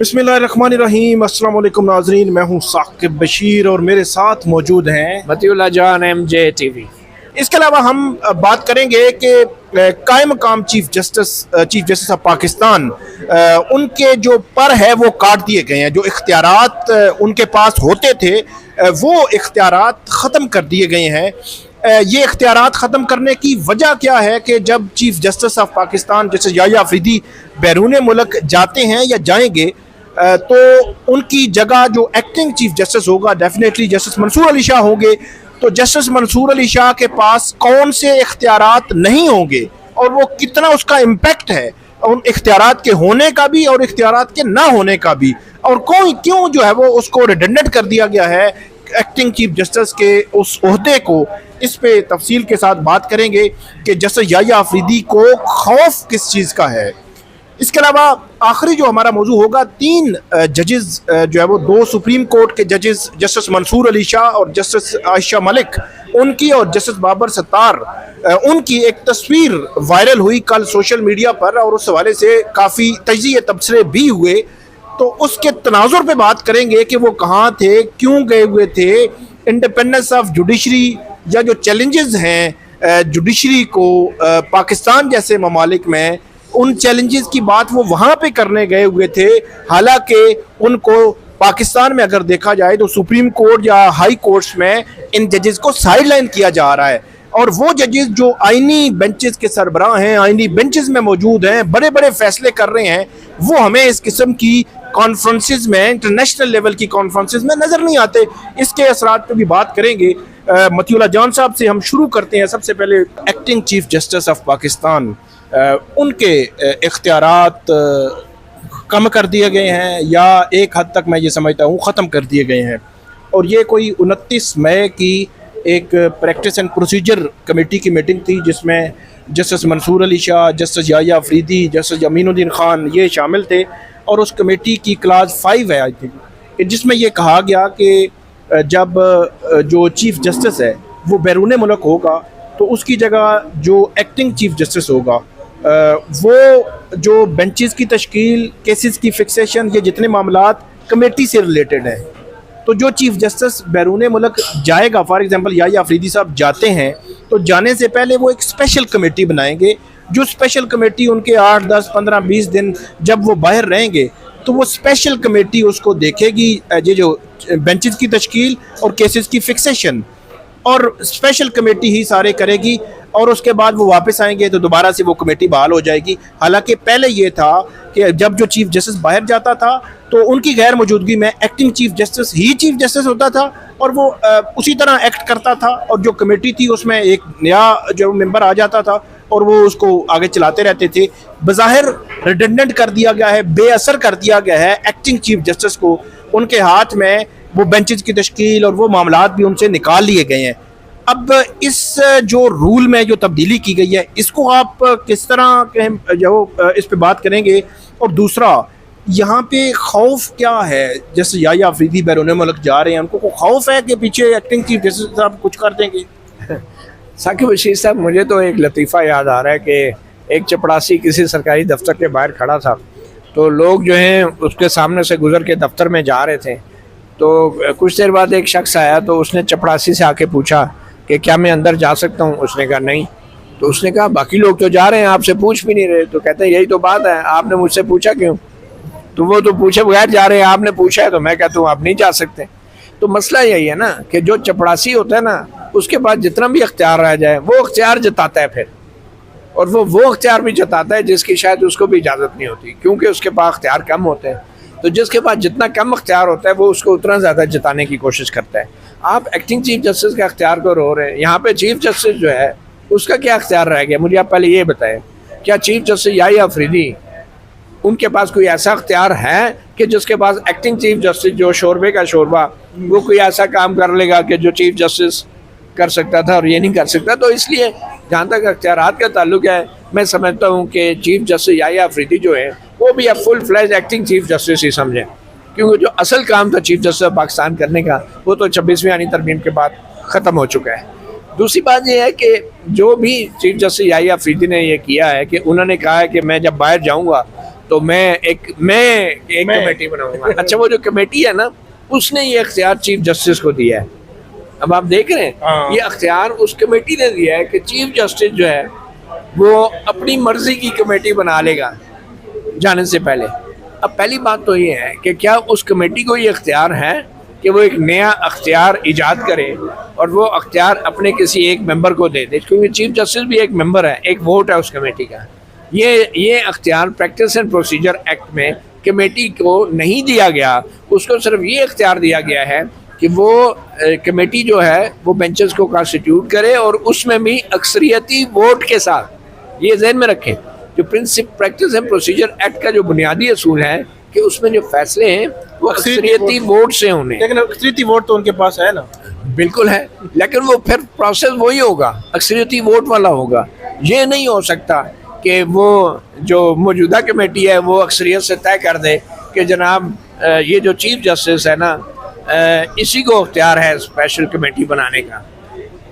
बिस्मिल्लाहिर्रहमानिर्रहीम। अस्सलाम वालेकुम नाज़रीन, मैं हूँ साकिब बशीर और मेरे साथ मौजूद हैं मतीउल्लाह जान MJ TV। इसके अलावा हम बात करेंगे कि कायम मकाम चीफ जस्टिस ऑफ पाकिस्तान, उनके जो पर है वो काट दिए गए हैं। जो इख्तियारात उनके पास होते थे वो इख्तियारात ख़त्म कर दिए गए हैं। ये इख्तियारात ख़त्म करने की वजह क्या है कि जब chief justice of Pakistan justice Yahya Afridi बैरून मुल्क जाते हैं या जाएंगे तो उनकी जगह जो एक्टिंग चीफ जस्टिस होगा डेफिनेटली जस्टिस मंसूर अली शाह होंगे। तो जस्टिस मंसूर अली शाह के पास कौन से इख्तियारात नहीं होंगे और वो कितना उसका इम्पैक्ट है उन इख्तियारात के होने का भी और इख्तियारात के ना होने का भी, और क्यों जो है वो उसको रिडंडेंट कर दिया गया है एक्टिंग चीफ जस्टिस के उस ओहदे को। इस पे तफसील के साथ बात करेंगे कि जस्टिस याह्या अफरीदी को खौफ किस चीज़ का है। इसके अलावा आखिरी जो हमारा मौजू होगा, 3 जजेस जो है वो 2 सुप्रीम कोर्ट के जजेस जस्टिस मंसूर अली शाह और जस्टिस आयशा मलिक उनकी और जस्टिस बाबर सत्तार उनकी एक तस्वीर वायरल हुई कल सोशल मीडिया पर और उस हवाले से काफ़ी तजिए तबसरे भी हुए। तो उसके तनाजुर पे बात करेंगे कि वो कहाँ थे, क्यों गए हुए थे, इंडिपेंडेंस ऑफ जुडिशरी या जो चैलेंजेस हैं जुडिशरी को पाकिस्तान जैसे ममालिक में, उन चैलेंजेस की बात वो वहाँ पे करने गए हुए थे। हालांकि उनको पाकिस्तान में अगर देखा जाए तो सुप्रीम कोर्ट या हाई कोर्ट्स में इन जजेस को साइडलाइन किया जा रहा है और वो जजेस जो आइनी बेंचेस के सरबराह हैं, आइनी बेंचेस में मौजूद हैं, बड़े बड़े फैसले कर रहे हैं, वो हमें इस किस्म की कॉन्फ्रेंसेस में, इंटरनेशनल लेवल की कॉन्फ्रेंसेस में नज़र नहीं आते। इसके असरात पे भी बात करेंगे। मतीउल्लाह जान साहब से हम शुरू करते हैं। सबसे पहले acting chief justice of Pakistan, उनके इख्तियारात कम कर दिए गए हैं या एक हद तक मैं ये समझता हूँ ख़त्म कर दिए गए हैं, और ये कोई 29 मई की एक प्रैक्टिस एंड प्रोसीजर कमेटी की मीटिंग थी जिसमें justice Mansoor Ali Shah, justice Yahya Afridi, justice Aminuddin Khan ये शामिल थे। और उस कमेटी की क्लास 5 है आई थिंक, जिसमें ये कहा गया कि जब जो चीफ जस्टिस है वो बैरून मुल्क होगा तो उसकी जगह जो एक्टिंग चीफ जस्टिस होगा वो जो बेंचेस की तश्कील, केसेस की फिक्सेशन, ये जितने मामलात कमेटी से रिलेटेड हैं, तो जो चीफ जस्टिस बैरून मुल्क जाएगा, फॉर एग्जांपल याह्या अफरीदी साहब जाते हैं तो जाने से पहले वो एक स्पेशल कमेटी बनाएंगे। जो स्पेशल कमेटी उनके 8, 10, 15, 20 दिन जब वो बाहर रहेंगे तो वो स्पेशल कमेटी उसको देखेगी, ये जो बेंचेस की तश्कील और केसेस की फिक्सेशन, और स्पेशल कमेटी ही सारे करेगी और उसके बाद वो वापस आएंगे तो दोबारा से वो कमेटी बहाल हो जाएगी। हालांकि पहले ये था कि जब जो चीफ जस्टिस बाहर जाता था तो उनकी गैर मौजूदगी में एक्टिंग चीफ जस्टिस ही चीफ जस्टिस होता था और वो उसी तरह एक्ट करता था, और जो कमेटी थी उसमें एक नया जो मेंबर आ जाता था और वो उसको आगे चलाते रहते थे। बज़ाहिर रिडंडेंट कर दिया गया है, बेअसर कर दिया गया है एक्टिंग चीफ जस्टिस को। उनके हाथ में वो बेंचेस की तश्कील और वो मामलात भी उनसे निकाल लिए गए हैं। अब इस जो रूल में जो तब्दीली की गई है इसको आप किस तरह जो इस पे बात करेंगे, और दूसरा यहाँ पे खौफ क्या है? जैसे याह्या अफरीदी बैरून मुल्क जा रहे हैं, उनको खौफ है कि पीछे एक्टिंग चीफ जस्टिस साहब कुछ कर देंगे? साकिब बशीर साहब, मुझे तो एक लतीफ़ा याद आ रहा है कि एक चपड़ासी किसी सरकारी दफ्तर के बाहर खड़ा था, तो लोग जो हैं उसके सामने से गुजर के दफ्तर में जा रहे थे, तो कुछ देर बाद एक शख्स आया तो उसने चपड़ासी से आके पूछा कि क्या मैं अंदर जा सकता हूँ? उसने कहा नहीं। तो उसने कहा बाकी लोग तो जा रहे हैं, आपसे पूछ भी नहीं रहे। तो कहते हैं यही तो बात है, आपने मुझसे पूछा क्यों? तो वो तो पूछे बगैर जा रहे हैं, आपने पूछा है तो मैं कहता हूँ आप नहीं जा सकते। तो मसला यही है ना कि जो चपड़ासी होता है ना, उसके पास जितना भी अख्तियार रह जाए वो अख्तियार जताता है फिर, और वो अख्तियार भी जताता है जिसकी शायद उसको भी इजाज़त नहीं होती, क्योंकि उसके पास अख्तियार कम होते हैं। तो जिसके पास जितना कम अख्तियार होता है वो उसको उतना ज़्यादा जताने की कोशिश करता है। आप एक्टिंग चीफ जस्टिस के अख्तियार को रो रहे हैं, यहाँ पे चीफ जस्टिस जो है उसका क्या अख्तियार रह गया? मुझे आप पहले ये बताएं, क्या चीफ जस्टिस याह्या अफरीदी उनके पास कोई ऐसा अख्तियार है कि जिसके पास एक्टिंग चीफ जस्टिस जो शोरबे का शोरबा, वो कोई ऐसा काम कर लेगा कि जो चीफ जस्टिस कर सकता था और ये नहीं कर सकता? तो इसलिए जहाँ तक अख्तियारात का ताल्लुक है, मैं समझता हूँ कि चीफ जस्टिस याह्या अफरीदी जो है वो भी अब full fledged acting chief justice ही समझें, क्योंकि जो असल काम था चीफ जस्टिस ऑफ पाकिस्तान करने का वो तो 26वीं आईनी तरमीम के बाद ख़त्म हो चुका है। दूसरी बात यह है कि जो भी चीफ जस्टिस याह्या अफरीदी ने ये किया है कि उन्होंने कहा है कि मैं जब बाहर जाऊँगा तो मैं एक कमेटी बनाऊंगा। अच्छा, वो जो कमेटी है ना, उसने ये अख्तियार चीफ जस्टिस को दिया है। अब आप देख रहे हैं, हाँ। ये अख्तियार उस कमेटी ने दिया है कि चीफ जस्टिस जो है वो अपनी मर्जी की कमेटी बना लेगा जाने से पहले। अब पहली बात तो ये है कि क्या उस कमेटी को ये अख्तियार है कि वो एक नया अख्तियार ईजाद करे और वो अख्तियार अपने किसी एक मेंबर को दे दे, क्योंकि चीफ जस्टिस भी एक मेंबर है, एक वोट है उस कमेटी का। ये अख्तियार प्रैक्टिस एंड प्रोसीजर एक्ट में कमेटी को नहीं दिया गया, उसको सिर्फ ये अख्तियार दिया गया है कि वो कमेटी जो है वो बेंचेस को कॉन्स्टिट्यूट करे और उसमें भी अक्सरियती वोट के साथ। ये जहन में रखें, जो प्रैक्टिस एंड प्रोसीजर एक्ट का जो बुनियादी असूल है कि उसमें जो फैसले हैं वो अक्सरियती वोट से होने। लेकिन अक्सरियती वोट तो उनके पास है ना। बिल्कुल है, लेकिन वो फिर प्रोसेस वही होगा, अक्सरियती वोट वाला होगा। ये नहीं हो सकता कि वो जो मौजूदा कमेटी है वो अक्सरियत से तय कर दे कि जनाब ये जो चीफ जस्टिस है ना, इसी को अख्तियार है स्पेशल कमेटी बनाने का,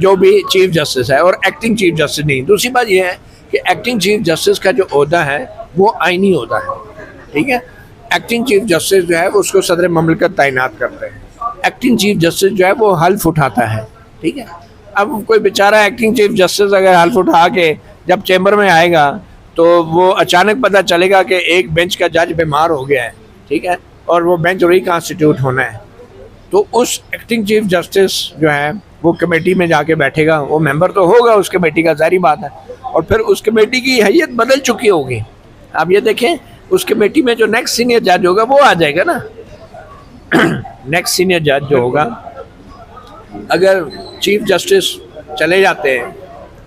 जो भी चीफ जस्टिस है, और एक्टिंग चीफ जस्टिस नहीं। दूसरी बात यह है कि एक्टिंग चीफ जस्टिस का जो ओहदा है वो आइनी ओहदा है, ठीक है। एक्टिंग चीफ जस्टिस जो है वो उसको सदर ममलकत तैनात करते हैं। एक्टिंग चीफ जस्टिस जो है वो हल्फ उठाता है, ठीक है। अब कोई बेचारा एक्टिंग चीफ जस्टिस अगर हल्फ उठा के जब चैम्बर में आएगा तो वो अचानक पता चलेगा कि एक बेंच का जज बीमार हो गया है, ठीक है, और वो बेंच रिकॉन्स्टिट्यूट होना है, तो उस एक्टिंग चीफ जस्टिस जो है वो कमेटी में जाके बैठेगा, वो मेंबर तो होगा उस कमेटी का, जारी बात है, और फिर उस कमेटी की हैयत बदल चुकी होगी। आप ये देखें, उस कमेटी में जो नेक्स्ट सीनियर जज होगा वो आ जाएगा ना। नेक्स्ट सीनियर जज जो होगा, अगर चीफ जस्टिस चले जाते हैं,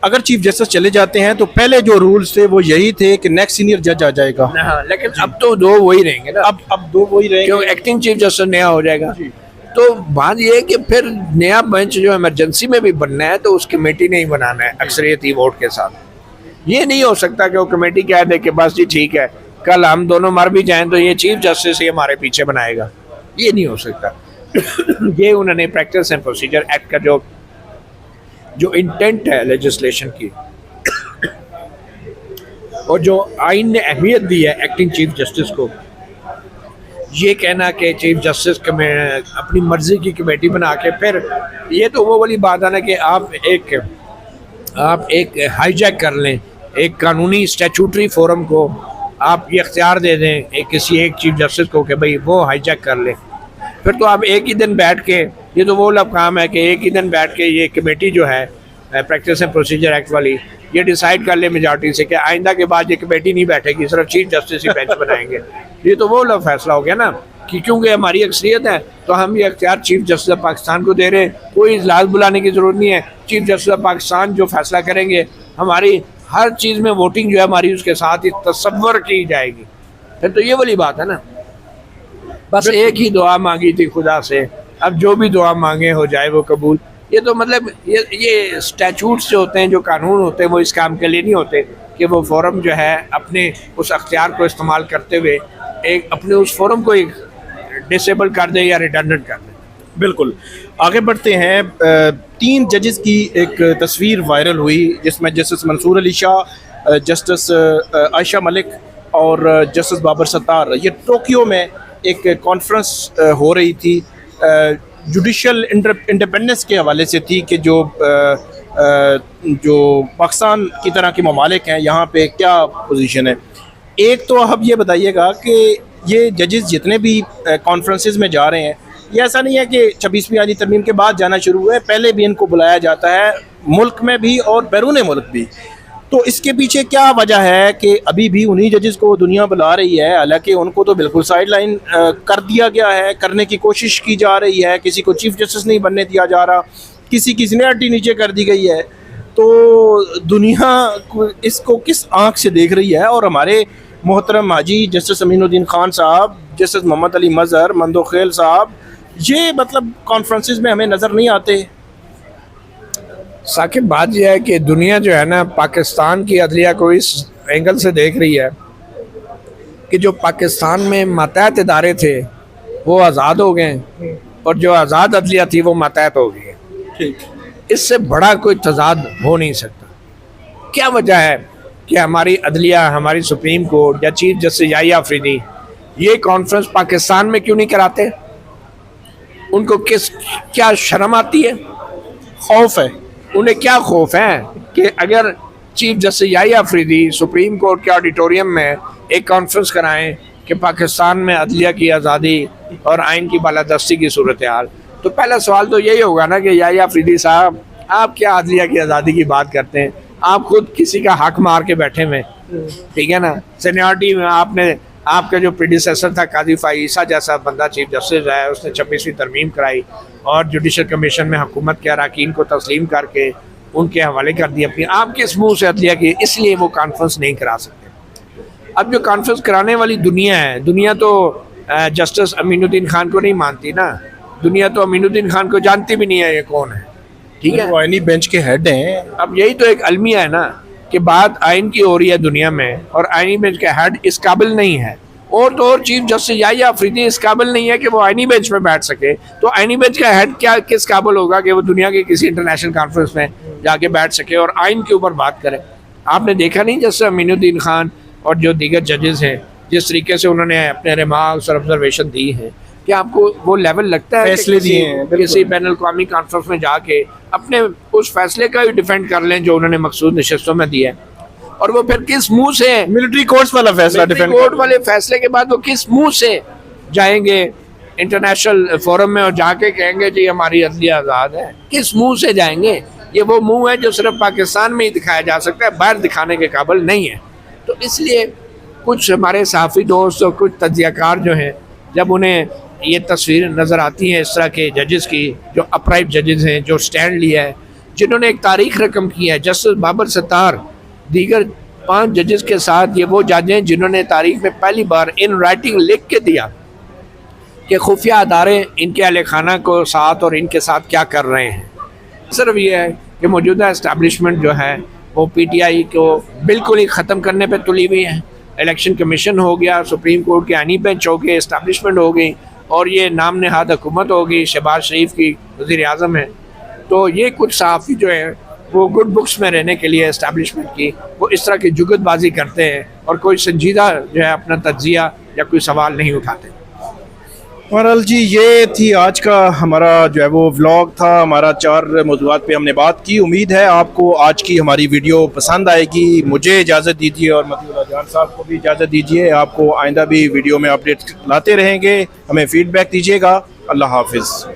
अगर चीफ जस्टिस चले जाते हैं तो पहले जो रूल्स थे वो यही थे कि नेक्स्ट सीनियर जज आ जाएगा। हाँ, लेकिन अब तो दो वही रहेंगे ना। अब दो वही रहेंगे, क्यों? एक्टिंग चीफ जस्टिस नया हो जाएगा। तो बात ये है कि फिर नया बेंच जो इमरजेंसी में भी बनना है तो उस कमेटी ने ही बनाना है अक्सरियती वोट के साथ। ये नहीं हो सकता कि वो कमेटी कह दे कि बस जी ठीक है, कल हम दोनों मर भी जाएं तो ये चीफ जस्टिस ही हमारे पीछे बनाएगा। ये नहीं हो सकता। ये उन्होंने प्रैक्टिस एंड प्रोसीजर एक्ट का जो इंटेंट है लेजिस्लेशन की और जो आइन ने अहमियत दी है एक्टिंग चीफ जस्टिस को, ये कहना कि चीफ जस्टिस अपनी मर्जी की कमेटी बना के, फिर ये तो वो वाली बात है ना कि आप एक हाईजैक कर लें एक कानूनी स्टैट्यूटरी फोरम को, आप ये अख्तियार दे दें किसी एक चीफ जस्टिस को कि भाई वो हाईजैक कर ले। फिर तो आप एक ही दिन बैठ के, ये तो वो लब काम है कि एक ही दिन बैठ के ये कमेटी जो है प्रैक्टिस एंड प्रोसीजर एक्ट वाली, ये डिसाइड कर ले मेजॉरिटी से कि आइंदा के बाद ये कमेटी नहीं बैठेगी, सिर्फ चीफ जस्टिस ही बेंच बनाएंगे। ये तो वो लब फैसला हो गया ना कि क्योंकि हमारी अक्सरियत है तो हम ये अख्तियार चीफ जस्टिस ऑफ पाकिस्तान को दे रहे हैं, कोई इजलास बुलाने की ज़रूरत नहीं है। चीफ जस्टिस ऑफ पाकिस्तान जो फैसला करेंगे, हमारी हर चीज़ में वोटिंग जो है हमारी उसके साथ ही तसव्वुर की जाएगी। फिर तो ये वाली बात है ना, बस एक ही दुआ मांगी थी खुदा से, अब जो भी दुआ मांगे हो जाए वो कबूल। ये तो मतलब ये स्टैचूट्स जो होते हैं, जो कानून होते हैं, वो इस काम के लिए नहीं होते कि वो फोरम जो है अपने उस अख्तियार को इस्तेमाल करते हुए एक अपने उस फोरम को एक डिसेबल कर दे या रिडंडेंट कर दे। बिल्कुल, आगे बढ़ते हैं। 3 जजेस की एक तस्वीर वायरल हुई जिसमें जस्टिस मंसूर अली शाह, जस्टिस आयशा मलिक और जस्टिस बाबर सत्तार, ये टोक्यो में एक कॉन्फ्रेंस हो रही थी, जुडिशल इंडिपेंडेंस के हवाले से थी कि जो पाकिस्तान की तरह के ममालिक हैं यहाँ पे क्या पोजीशन है। एक तो अब ये बताइएगा कि ये जजेस जितने भी कॉन्फ्रेंसेस में जा रहे हैं, ये ऐसा नहीं है कि 26वीं आईनी तरमीम के बाद जाना शुरू हुआ है, पहले भी इनको बुलाया जाता है, मुल्क में भी और बैरून मुल्क भी। तो इसके पीछे क्या वजह है कि अभी भी उन्हीं जजेस को दुनिया बुला रही है, हालांकि उनको तो बिल्कुल साइड लाइन कर दिया गया है, करने की कोशिश की जा रही है, किसी को चीफ जस्टिस नहीं बनने दिया जा रहा, किसी की सीनियरिटी नीचे कर दी गई है। तो दुनिया इसको किस आँख से देख रही है? और हमारे मोहतरम हाजी जस्टिस अमीनुद्दीन खान साहब, जस्टिस मोहम्मद अली मज़हर, मंदोखेल साहब, ये मतलब कॉन्फ्रेंसेस में हमें नज़र नहीं आते। साकिब, बात यह है कि दुनिया जो है ना पाकिस्तान की अदलिया को इस एंगल से देख रही है कि जो पाकिस्तान में मातहत इदारे थे वो आज़ाद हो गए और जो आज़ाद अदलिया थी वो मातहत हो गई है। इससे बड़ा कोई तजाद हो नहीं सकता। क्या वजह है कि हमारी अदलिया, हमारी सुप्रीम कोर्ट या चीफ जस्टिस याहिया अफरीदी ये कॉन्फ्रेंस पाकिस्तान में क्यों नहीं कराते? उनको क्या शर्म आती है? खौफ है? उन्हें क्या खौफ है कि अगर chief justice Yahya Afridi supreme court के ऑडिटोरियम में एक कॉन्फ्रेंस कराएं कि पाकिस्तान में अदलिया की आज़ादी और आइन की बालादस्ती की सूरत हाल, तो पहला सवाल तो यही होगा ना कि याहिया अफरीदी साहब, आप क्या अदलिया की आज़ादी की बात करते हैं? आप खुद किसी का हक मार के बैठे हुए, ठीक है ना। सीनियरिटी में आपने, आपका जो प्रीडिसेसर था काजी फ़ाइसा जैसा बंदा चीफ जस्टिस है, उसने 26वीं तरमीम कराई और जुडिशल कमीशन में हुकूमत के अरकान को तस्लीम करके उनके हवाले कर दी अपनी। आप किस मुँह से अदलिया की, इसलिए वो कॉन्फ्रेंस नहीं करा सकते। अब जो कॉन्फ्रेंस कराने वाली दुनिया है, दुनिया तो जस्टिस अमीनुद्दीन खान को नहीं मानती ना, दुनिया तो अमीनुद्दीन खान को जानती भी नहीं है ये कौन है, ठीक है। वो आईनी बेंच के हेड हैं। अब यही तो एक अलमिया है ना कि बात आइन की हो रही है दुनिया में और आइनी बेंच का हेड इस काबिल नहीं है, और तो और चीफ जस्टिस याहिया अफरीदी इस काबिल नहीं है कि वो आइनी बेंच में बैठ सके, तो आइनी बेंच का हेड क्या किस काबिल होगा कि वो दुनिया के किसी इंटरनेशनल कॉन्फ्रेंस में जाके बैठ सके और आइन के ऊपर बात करे। आपने देखा नहीं जैसे अमीनुद्दीन खान और जो दीगर जजेस हैं जिस तरीके से उन्होंने अपने रिमार्क्स और ऑब्जर्वेशन दी हैं, कि आपको वो लेवल लगता है फैसले दिए हैं किसी बैनुल अक़वामी कॉन्फ्रेंस में जाके अपने उस फैसले का भी डिफेंड कर लें जो उन्होंने मखसूस नशस्तों में दिया है, और वो फिर किस मुंह से मिलिट्री कोर्ट्स वाला फैसला डिफेंड, कोर्ट वाले फैसले के बाद वो किस मुंह से जाएंगे इंटरनेशनल फोरम में और जाके कहेंगे जी हमारी अदलिया आज़ाद है? किस मुंह से जाएंगे? ये वो मुंह है जो सिर्फ पाकिस्तान में ही दिखाया जा सकता है, बाहर दिखाने के काबिल नहीं है। तो इसलिए कुछ हमारे सहाफ़ी दोस्त और कुछ तज्ज़ियाकार जो हैं, जब उन्हें ये तस्वीर नज़र आती है इस तरह के जजेस की जो अपराइट जजेस हैं, जो स्टैंड लिया है, जिन्होंने एक तारीख रकम की है, जस्टिस बाबर सत्तार दीगर 5 जजेस के साथ, ये वो जज हैं जिन्होंने तारीख में पहली बार इन राइटिंग लिख के दिया कि खुफिया अदारे इनके अहले खाना को साथ और इनके साथ क्या कर रहे हैं। सिर्फ ये है कि मौजूदा इस्टेब्लिशमेंट जो है वो PTI को बिल्कुल ही ख़त्म करने पर तुली हुई है। इलेक्शन कमीशन हो गया, सुप्रीम कोर्ट के आईनी बेंच हो गए, इस्टेब्लिशमेंट हो गई, और ये नाम नहाद हुकूमत होगी, शहबाज शरीफ की वज़ीर आज़म है। तो ये कुछ सहाफ़ी जो है वो गुड बुक्स में रहने के लिए इस्टेब्लिशमेंट की वो इस तरह की जुगतबाजी करते हैं और कोई संजीदा जो है अपना तज्ज़िया या कोई सवाल नहीं उठाते। बहरहाल जी, ये थी आज का हमारा जो है वो व्लॉग था। हमारा 4 मौज़ूआत पे हमने बात की। उम्मीद है आपको आज की हमारी वीडियो पसंद आएगी। मुझे इजाज़त दीजिए और मतीउल्लाह जान साहब को भी इजाज़त दीजिए। आपको आइंदा भी वीडियो में अपडेट लाते रहेंगे। हमें फ़ीडबैक दीजिएगा। अल्लाह हाफिज़।